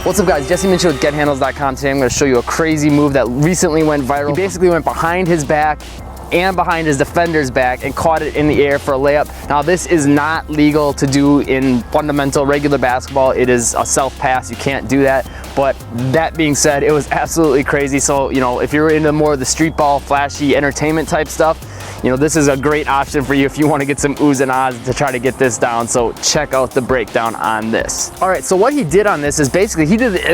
What's up guys, Jesse Mitchell with GetHandles.com. Today I'm going to show you a crazy move that recently went viral. He basically went behind his back and behind his defender's back and caught it in the air for a layup. Now this is not legal to do in fundamental regular basketball. It is a self pass, you can't do that. But that being said, it was absolutely crazy. So, you know, if you're into more of the street ball, flashy entertainment type stuff, you know, this is a great option for you if you want to get some oohs and ahs to try to get this down. So check out the breakdown on this. All right, so what he did on this is basically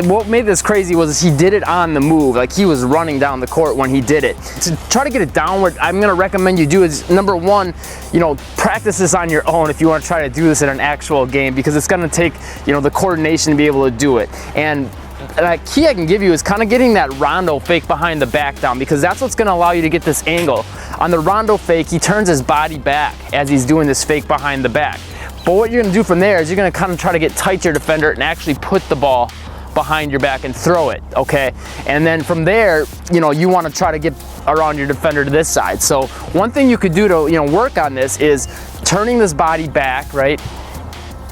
what made this crazy was he did it on the move. Like he was running down the court when he did it. To try to get it downward, I'm going to recommend you do is number one, you know, practice this on your own if you want to try to do this in an actual game, because it's going to take, you know, the coordination to be able to do it. And a key I can give you is kind of getting that rondo fake behind the back down, because that's what's going to allow you to get this angle. On the rondo fake, he turns his body back as he's doing this fake behind the back. But what you're going to do from there is you're going to kind of try to get tight to your defender and actually put the ball behind your back and throw it, okay? And then from there, you know, you want to try to get around your defender to this side. So one thing you could do to, you know, work on this is turning this body back, right?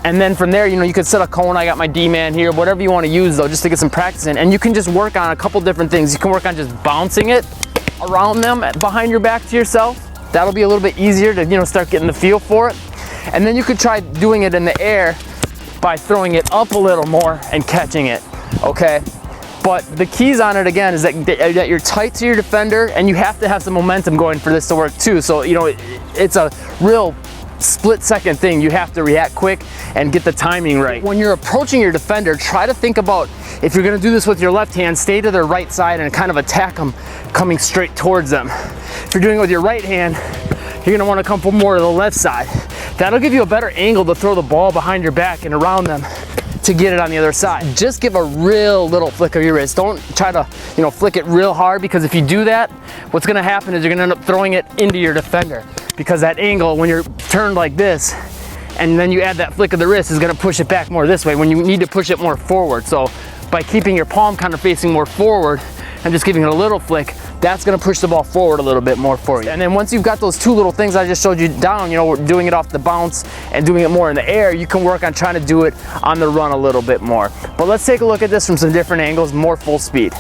And then from there, you know, you could set a cone. I got my D-man here, whatever you want to use though, just to get some practice in. And you can just work on a couple different things. You can work on just bouncing it around them behind your back to yourself. That'll be a little bit easier to, you know, start getting the feel for it. And then you could try doing it in the air by throwing it up a little more and catching it, okay? But the keys on it again is that you're tight to your defender, and you have to have some momentum going for this to work too. So, you know, it's a real split-second thing. You have to react quick and get the timing right. When you're approaching your defender, try to think about, if you're going to do this with your left hand, stay to their right side and kind of attack them coming straight towards them. If you're doing it with your right hand, you're going to want to come from more to the left side. That'll give you a better angle to throw the ball behind your back and around them to get it on the other side. Just give a real little flick of your wrist. Don't try to, you know, flick it real hard, because if you do that, what's going to happen is you're going to end up throwing it into your defender, because that angle, when you're turned like this and then you add that flick of the wrist, is going to push it back more this way when you need to push it more forward. So by keeping your palm kind of facing more forward and just giving it a little flick, that's going to push the ball forward a little bit more for you. And then once you've got those two little things I just showed you down, you know, doing it off the bounce and doing it more in the air, you can work on trying to do it on the run a little bit more. But let's take a look at this from some different angles, more full speed.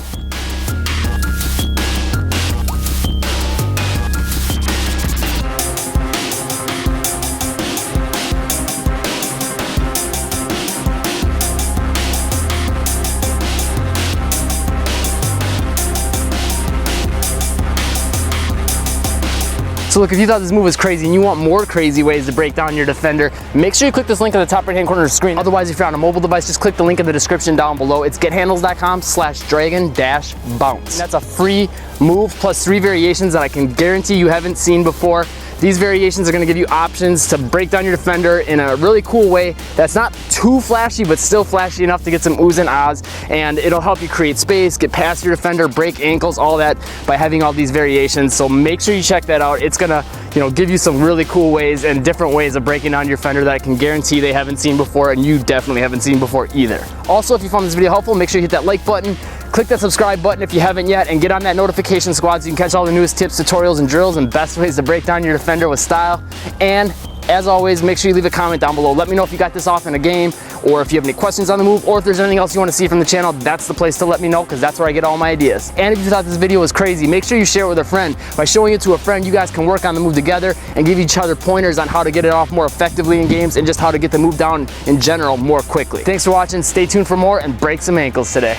So look, if you thought this move was crazy and you want more crazy ways to break down your defender, make sure you click this link in the top right-hand corner of the screen. Otherwise, if you're on a mobile device, just click the link in the description down below. It's gethandles.com/dragon-bounce. That's a free move plus 3 variations that I can guarantee you haven't seen before. These variations are going to give you options to break down your defender in a really cool way that's not too flashy, but still flashy enough to get some oohs and ahs. And it'll help you create space, get past your defender, break ankles, all that by having all these variations. So make sure you check that out. It's going to, you know, give you some really cool ways and different ways of breaking down your defender that I can guarantee they haven't seen before, and you definitely haven't seen before either. Also, if you found this video helpful, make sure you hit that like button. Click that subscribe button if you haven't yet, and get on that notification squad so you can catch all the newest tips, tutorials, and drills and best ways to break down your defender with style. And as always, make sure you leave a comment down below. Let me know if you got this off in a game, or if you have any questions on the move, or if there's anything else you want to see from the channel. That's the place to let me know, because that's where I get all my ideas. And if you thought this video was crazy, make sure you share it with a friend. By showing it to a friend, you guys can work on the move together and give each other pointers on how to get it off more effectively in games, and just how to get the move down in general more quickly. Thanks for watching. Stay tuned for more, and break some ankles today.